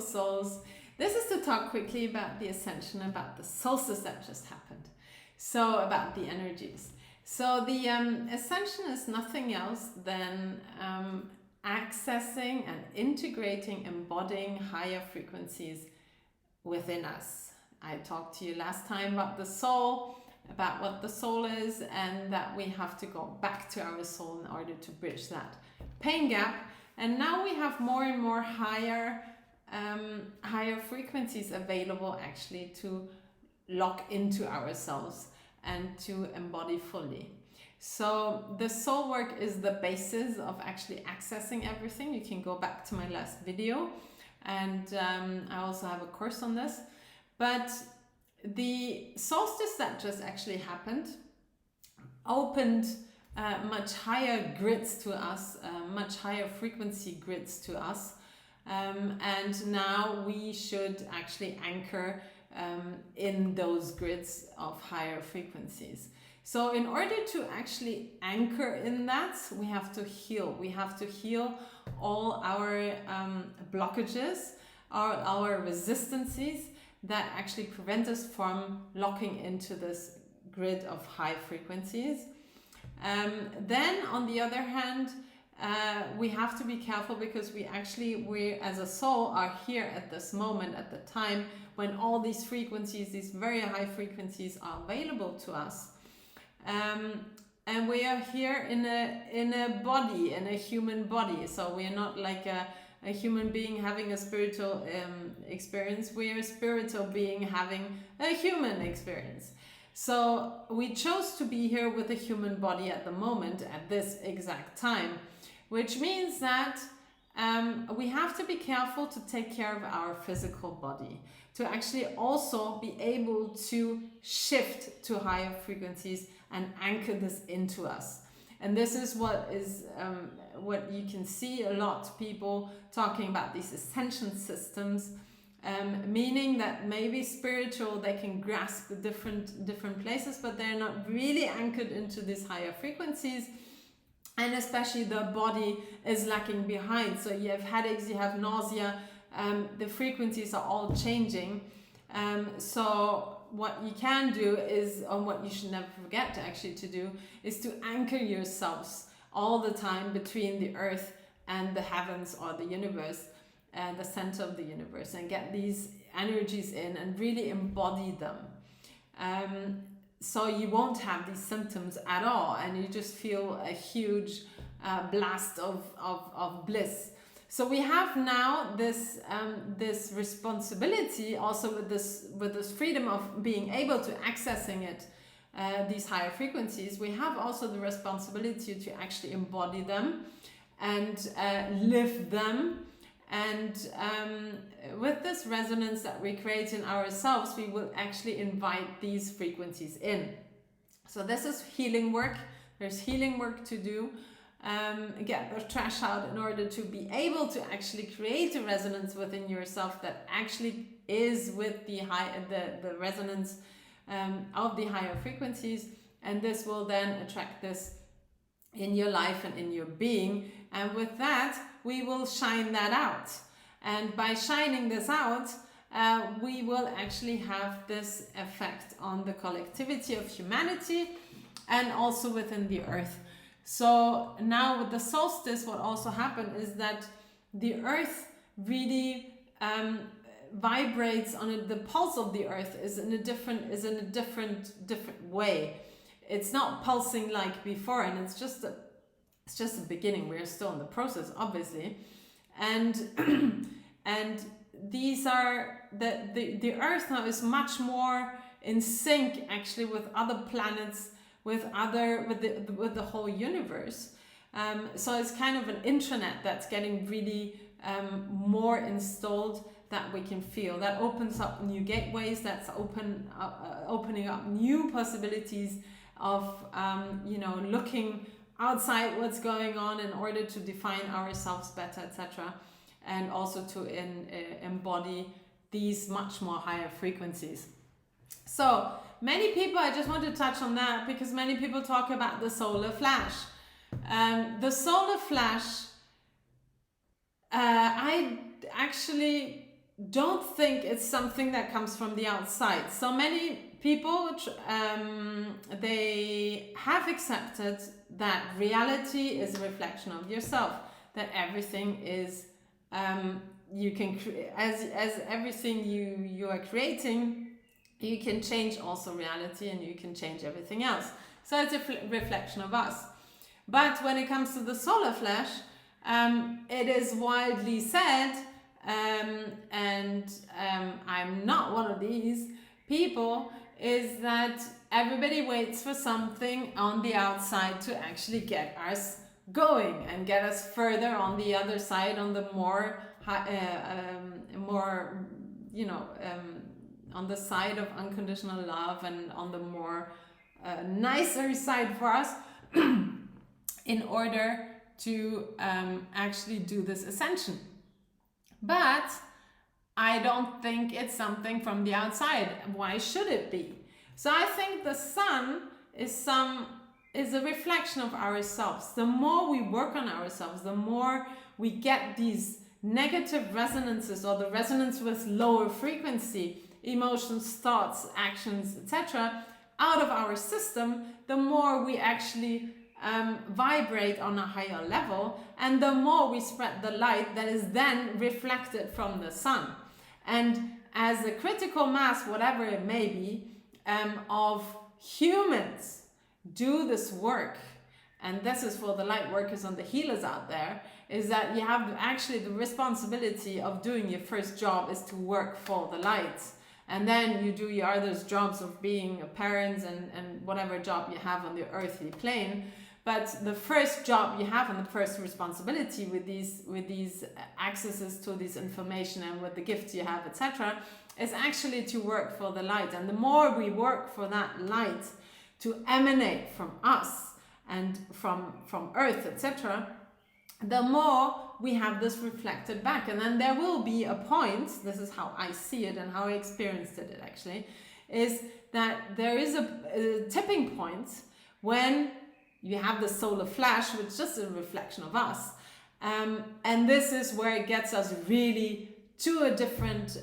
souls. This is to talk quickly about the ascension, about the solstice that just happened. So about the energies. So the ascension is nothing else than accessing and integrating, embodying higher frequencies within us. I talked to you last time about the soul, about what the soul is, and that we have to go back to our soul in order to bridge that pain gap. And now we have more and more higher frequencies available actually to lock into ourselves and to embody fully. So the soul work is the basis of actually accessing everything. You can go back to my last video, and I also have a course on this. But the solstice that just actually happened opened much higher grids to us, much higher frequency grids to us. And now we should actually anchor in those grids of higher frequencies. So in order to actually anchor in that, we have to heal. We have to heal all our blockages, our resistances that actually prevent us from locking into this grid of high frequencies. Then on the other hand, we have to be careful, because we as a soul are here at this moment, at the time when all these frequencies, these very high frequencies, are available to us. And we are here in a body, in a human body. So we are not like a human being having a spiritual experience. We are a spiritual being having a human experience. So we chose to be here with a human body at the moment, at this exact time, which means that we have to be careful to take care of our physical body, to actually also be able to shift to higher frequencies and anchor this into us. And this is what you can see a lot of people talking about, these ascension systems, meaning that maybe spiritual, they can grasp the different places, but they're not really anchored into these higher frequencies. And especially the body is lacking behind. So you have headaches, you have nausea, the frequencies are all changing. So what you can do is, or what you should never forget to do, is to anchor yourselves all the time between the earth and the heavens, or the universe, the center of the universe, and get these energies in and really embody them. So you won't have these symptoms at all, and you just feel a huge blast of bliss. So we have now this responsibility, also with this freedom of being able to accessing it, these higher frequencies. We have also the responsibility to actually embody them and live them. And with this resonance that we create in ourselves, we will actually invite these frequencies in. So this is healing work. There's healing work to do. Get the trash out in order to be able to actually create a resonance within yourself that actually is with the resonance of the higher frequencies. And this will then attract this in your life and in your being. And with that, we will shine that out. And by shining this out, we will actually have this effect on the collectivity of humanity and also within the earth. So now with the solstice, what also happened is that the earth really vibrates on it. The pulse of the earth is in a different way. It's not pulsing like before, and it's just the beginning. We're still in the process, obviously, and these are the earth now is much more in sync actually with other planets, with the whole universe. So it's kind of an intranet that's getting really more installed, that we can feel. That opens up new gateways, that's opening up new possibilities of looking outside what's going on in order to define ourselves better, etc. And also to embody these much more higher frequencies. So many people, I just want to touch on that, because many people talk about the solar flash. The solar flash, I actually don't think it's something that comes from the outside. So many people, they have accepted that reality is a reflection of yourself, that everything is, you can, as everything you are creating, you can change also reality, and you can change everything else. So it's a reflection of us. But when it comes to the solar flash, it is widely said, and I'm not one of these people, is that everybody waits for something on the outside to actually get us going and get us further on the other side, on the more, on the side of unconditional love, and on the more nicer side for us, in order to actually do this ascension. But I don't think it's something from the outside. Why should it be? So I think the sun is a reflection of ourselves. The more we work on ourselves, the more we get these negative resonances, or the resonance with lower frequency, emotions, thoughts, actions, etc., out of our system, the more we actually vibrate on a higher level, and the more we spread the light that is then reflected from the sun. And as a critical mass, whatever it may be, of humans do this work, and this is for the light workers and the healers out there, is that you have actually the responsibility of doing your first job is to work for the light. And then you do your other jobs of being a parent and whatever job you have on the earthly plane. But the first job you have, and the first responsibility with these accesses to this information, and with the gifts you have, etc., is actually to work for the light. And the more we work for that light to emanate from us and from earth, etc., the more we have this reflected back. And then there will be a point, this is how I see it and how I experienced it actually, is that there is a tipping point when you have the solar flash, which is just a reflection of us. And this is where it gets us really to a different,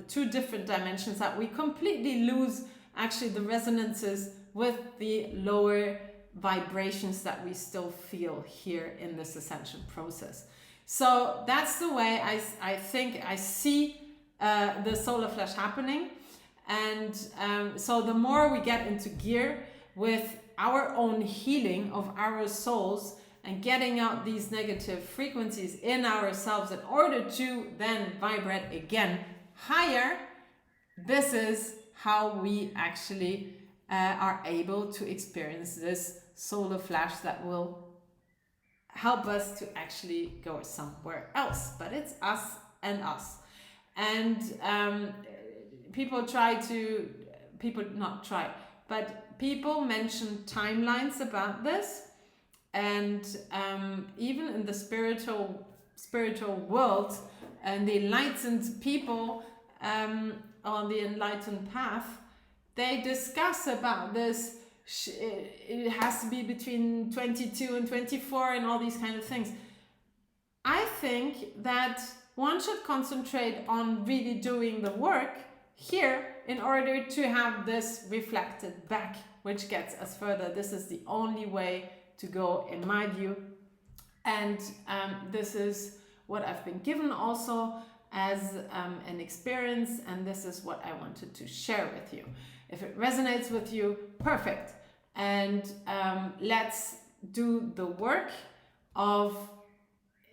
two different dimensions, that we completely lose actually the resonances with the lower vibrations that we still feel here in this ascension process. So that's the way I think I see the solar flash happening. And so the more we get into gear with our own healing of our souls and getting out these negative frequencies in ourselves in order to then vibrate again higher, this is how we actually are able to experience this solar flash that will help us to actually go somewhere else. But it's us and us. And people mention timelines about this, and even in the spiritual world, and the enlightened people on the enlightened path, they discuss about this. It has to be between 22 and 24 and all these kind of things. I think that one should concentrate on really doing the work here in order to have this reflected back, which gets us further. This is the only way to go, in my view. And this is what I've been given also as an experience, and this is what I wanted to share with you. If it resonates with you, perfect. And let's do the work of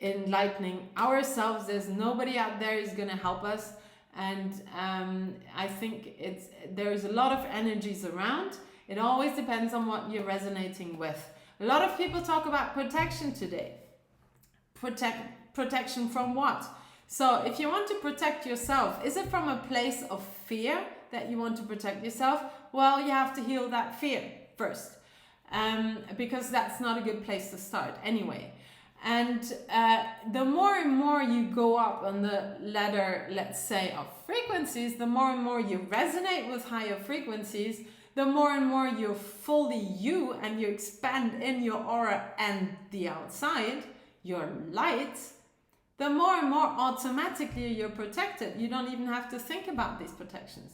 enlightening ourselves. There's nobody out there who's going to help us. And I think there is a lot of energies around. It always depends on what you're resonating with. A lot of people talk about protection today. Protection from what? So if you want to protect yourself, is it from a place of fear that you want to protect yourself? Well, you have to heal that fear first, because that's not a good place to start anyway. And the more and more you go up on the ladder, let's say, of frequencies, the more and more you resonate with higher frequencies, the more and more you're fully you, and you expand in your aura and the outside, your light, the more and more automatically you're protected. You don't even have to think about these protections.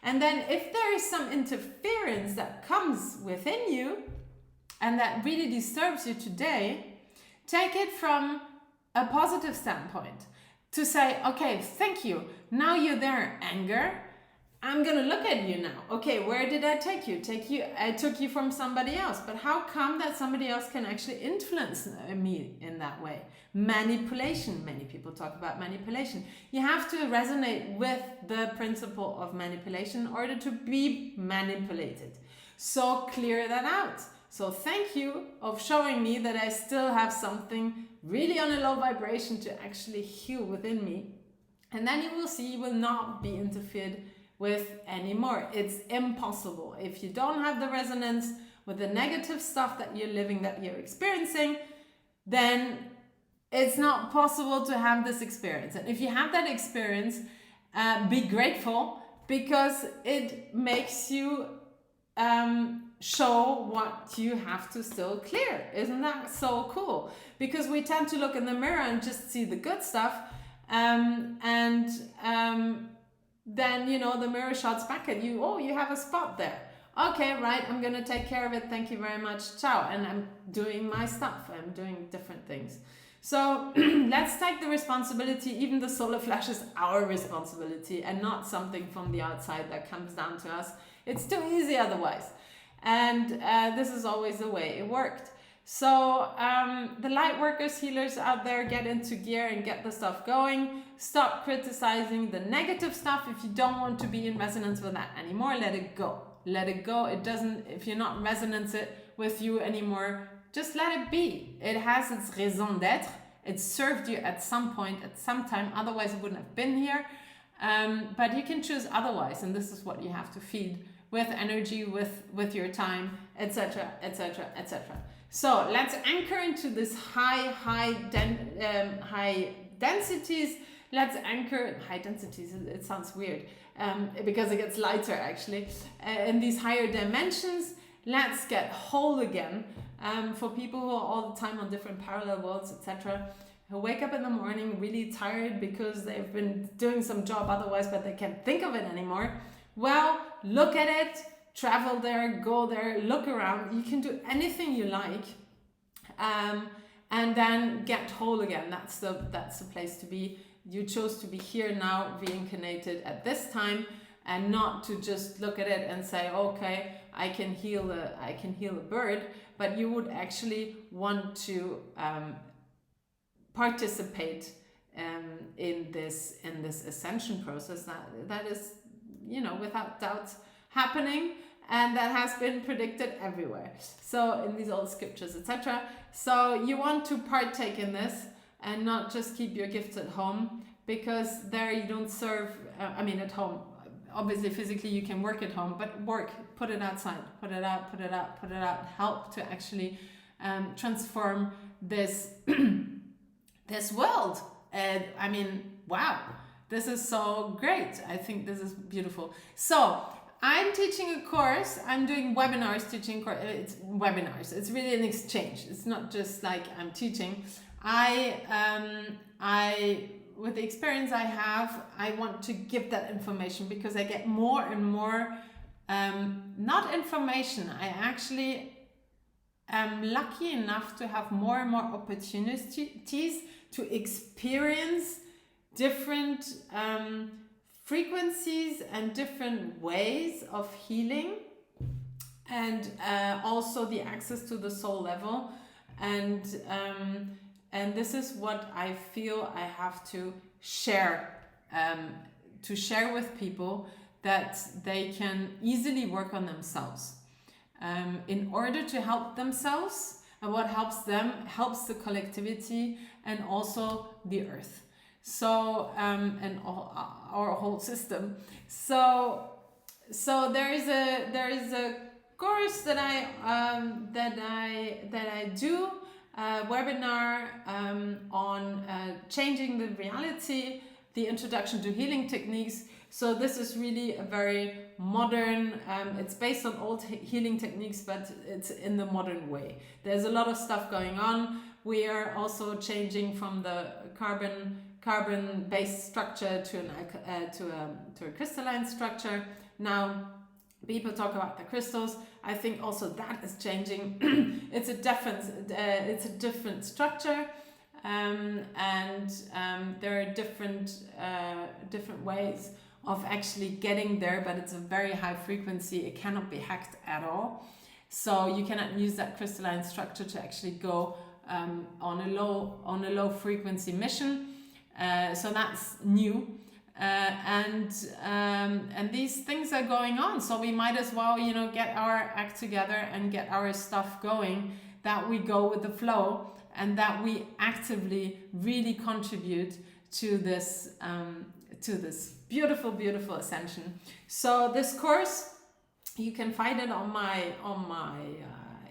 And then if there is some interference that comes within you and that really disturbs you today, take it from a positive standpoint to say, okay, thank you. Now you're there, anger. I'm gonna look at you now. Okay, where did I take you? I took you from somebody else. But how come that somebody else can actually influence me in that way? Manipulation. Many people talk about manipulation. You have to resonate with the principle of manipulation in order to be manipulated. So clear that out. So thank you of showing me that I still have something really on a low vibration to actually heal within me. And then you will see you will not be interfered with anymore. It's impossible. If you don't have the resonance with the negative stuff that you're living, that you're experiencing, then it's not possible to have this experience. And if you have that experience, be grateful, because it makes you show what you have to still clear. Isn't that so cool? Because we tend to look in the mirror and just see the good stuff, then, you know, the mirror shouts back at you, oh, you have a spot there. Okay, right, I'm gonna take care of it. Thank you very much. Ciao. And I'm doing my stuff. I'm doing different things. So let's take the responsibility. Even the solar flash is our responsibility and not something from the outside that comes down to us. It's too easy otherwise. And this is always the way it worked. So the light workers, healers out there, get into gear and get the stuff going. Stop criticizing the negative stuff. If you don't want to be in resonance with that anymore, let it go. Let it go. It doesn't, if you're not resonance it with you anymore, just let it be. It has its raison d'être. It served you at some point, at some time. Otherwise, it wouldn't have been here. But you can choose otherwise. And this is what you have to feed with energy, with your time, etc., etc., etc. So let's anchor into this high densities. Let's anchor high densities. It sounds weird because it gets lighter actually. In these higher dimensions, let's get whole again. For people who are all the time on different parallel worlds, etc., who wake up in the morning really tired because they've been doing some job otherwise, but they can't think of it anymore. Well, look at it. Travel there, go there, look around. You can do anything you like, and then get whole again. That's the place to be. You chose to be here now, reincarnated at this time, and not to just look at it and say, okay, I can heal a bird, but you would actually want to participate in this ascension process that is, you know, without doubt happening, and that has been predicted everywhere. So in these old scriptures, etc. So you want to partake in this and not just keep your gifts at home, because there you don't serve, at home, obviously physically you can work at home, but put it outside, put it out, help to actually transform this, this world. And wow. This is so great. I think this is beautiful. So I'm teaching a course. I'm doing webinars, teaching course. It's webinars. It's really an exchange. It's not just like I'm teaching. With the experience I have, I want to give that information because I get more and more, not information. I actually am lucky enough to have more and more opportunities to experience different frequencies and different ways of healing, and also the access to the soul level, and this is what I feel I have to share with people, that they can easily work on themselves in order to help themselves, and what helps them helps the collectivity and also the earth. So and our whole system. So there is a course that I do, a webinar on changing the reality, the introduction to healing techniques. So this is really a very modern, it's based on old healing techniques, but it's in the modern way. There's a lot of stuff going on, we are also changing from the carbon-based structure to a crystalline structure. Now, people talk about the crystals. I think also that is changing. It's a different structure, and there are different ways of actually getting there, but it's a very high frequency. It cannot be hacked at all. So you cannot use that crystalline structure to actually go on a low frequency mission. So that's new. And these things are going on, so we might as well, you know, get our act together and get our stuff going, that we go with the flow and that we actively really contribute to this beautiful ascension. So this course, you can find it on my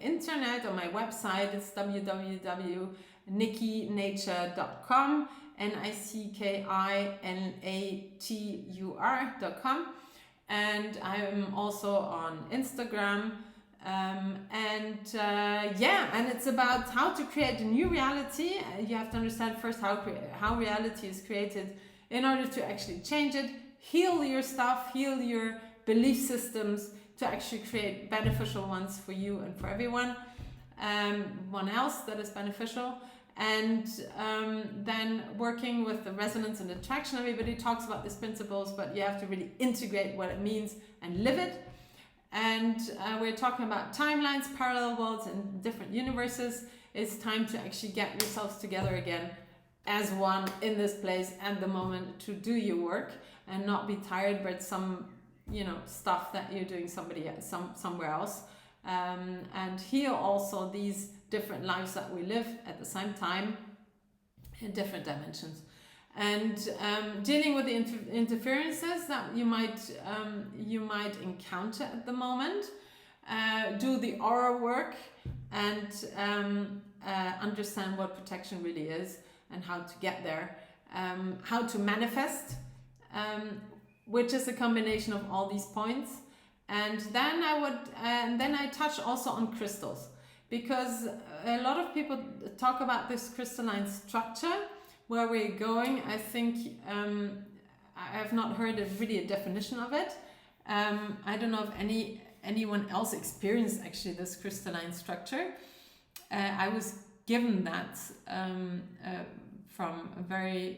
internet, on my website. It's www.nickinature.com, NICKINATUR.com, and I'm also on Instagram, and it's about how to create a new reality. You have to understand first how reality is created in order to actually change it, heal your stuff, heal your belief systems, to actually create beneficial ones for you and for everyone, one else that is beneficial. And then working with the resonance and attraction. Everybody talks about these principles, but you have to really integrate what it means and live it. And we're talking about timelines, parallel worlds, and different universes. It's time to actually get yourselves together again as one in this place at the moment to do your work and not be tired by some, you know, stuff that you're doing somewhere else, and heal also these different lives that we live at the same time in different dimensions, and dealing with the interferences that you might encounter at the moment. Do the aura work and understand what protection really is and how to get there, how to manifest, which is a combination of all these points. And then I touch also on crystals, because a lot of people talk about this crystalline structure, where we're going. I think I have not heard really a definition of it. I don't know if anyone else experienced actually this crystalline structure. I was given that from the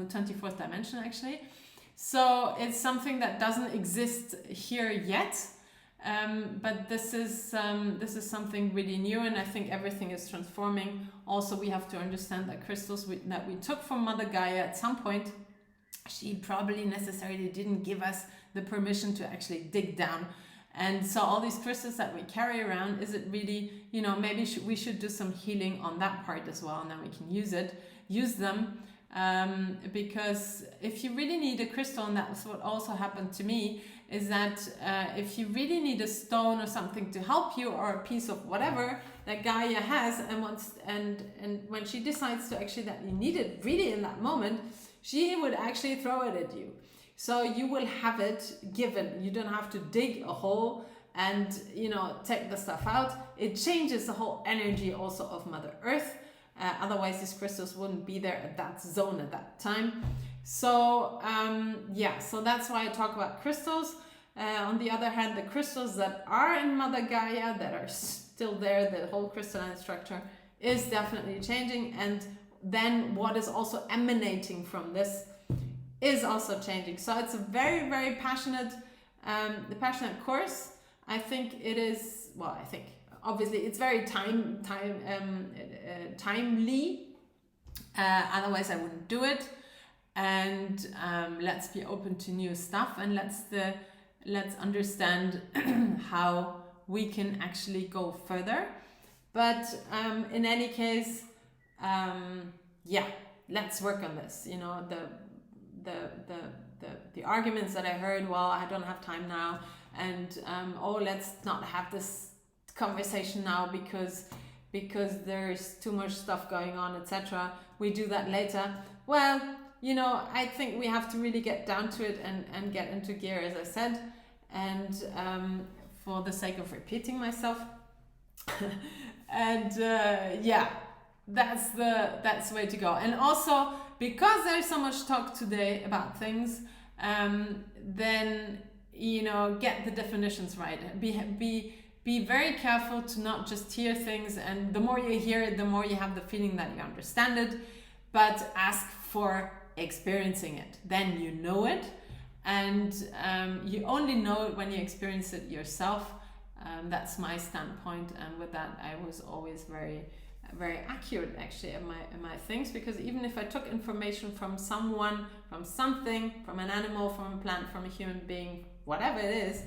24th dimension actually. So it's something that doesn't exist here yet, but this is something really new, and I think everything is transforming. Also, we have to understand that crystals that we took from Mother Gaia at some point, she probably necessarily didn't give us the permission to actually dig down. And so all these crystals that we carry around, is it really, you know, maybe we should do some healing on that part as well, and then we can use them. Because if you really need a crystal, and that's what also happened to me, is that if you really need a stone or something to help you, or a piece of whatever that Gaia has, and when she decides to actually that you need it really in that moment, she would actually throw it at you. So you will have it given. You don't have to dig a hole and, you know, take the stuff out. It changes the whole energy also of Mother Earth. Otherwise, these crystals wouldn't be there at that zone at that time. So, so that's why I talk about crystals. On the other hand, the crystals that are in Mother Gaia, that are still there, the whole crystalline structure is definitely changing. And then what is also emanating from this is also changing. So it's a very, very passionate course. I think it is, obviously it's very timely. Otherwise I wouldn't do it. And let's be open to new stuff, and let's understand how we can actually go further. But in any case, let's work on this. You know, the arguments that I heard, well, I don't have time now, and let's not have this conversation now because there's too much stuff going on, etc. We do that later. Well, you know, I think we have to really get down to it and get into gear, as I said. And for the sake of repeating myself, and that's the way to go. And also, because there's so much talk today about things, then, you know, get the definitions right. Be very careful to not just hear things, and the more you hear it, the more you have the feeling that you understand it, but ask for experiencing it. Then you know it, and you only know it when you experience it yourself. That's my standpoint, and with that I was always very accurate actually in my things, because even if I took information from someone, from something, from an animal, from a plant, from a human being, whatever it is,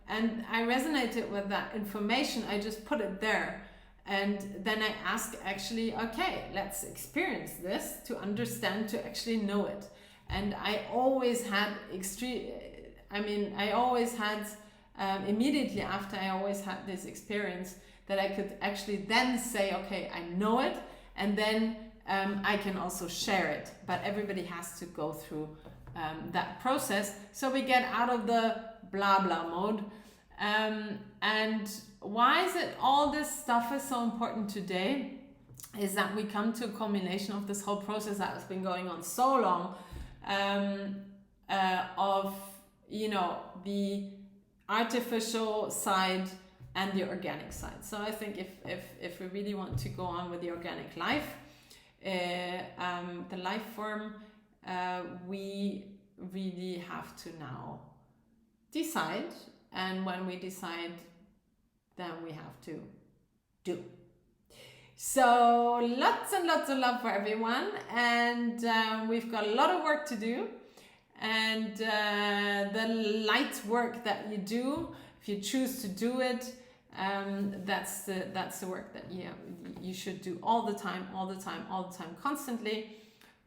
and I resonated with that information, I just put it there, and then I ask actually, okay, let's experience this to understand, to actually know it. And I always had immediately after I always had this experience, that I could actually then say, okay, I know it, and then I can also share it. But everybody has to go through that process, so we get out of the blah blah mode. And why is it all this stuff is so important today, is that we come to a culmination of this whole process that has been going on so long, of, you know, the artificial side and the organic side. So I think if we really want to go on with the organic life, the life form, we really have to now decide, and when we decide, then we have to do. So lots and lots of love for everyone, and we've got a lot of work to do, and the light work that you do, if you choose to do it, that's the work that you should do all the time, constantly.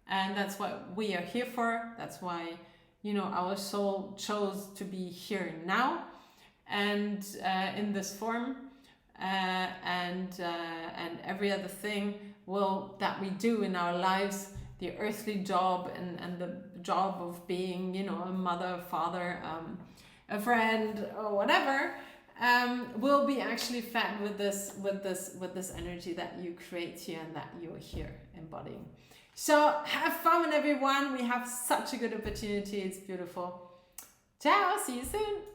And that's what we are here for. That's why, you know, our soul chose to be here now, and in this form, and every other thing that we do in our lives, the earthly job and the job of being, you know, a mother, father, a friend, or whatever, will be actually fed with this energy that you create here and that you're here embodying. So have fun, everyone. We have such a good opportunity. It's beautiful. Ciao. See you soon.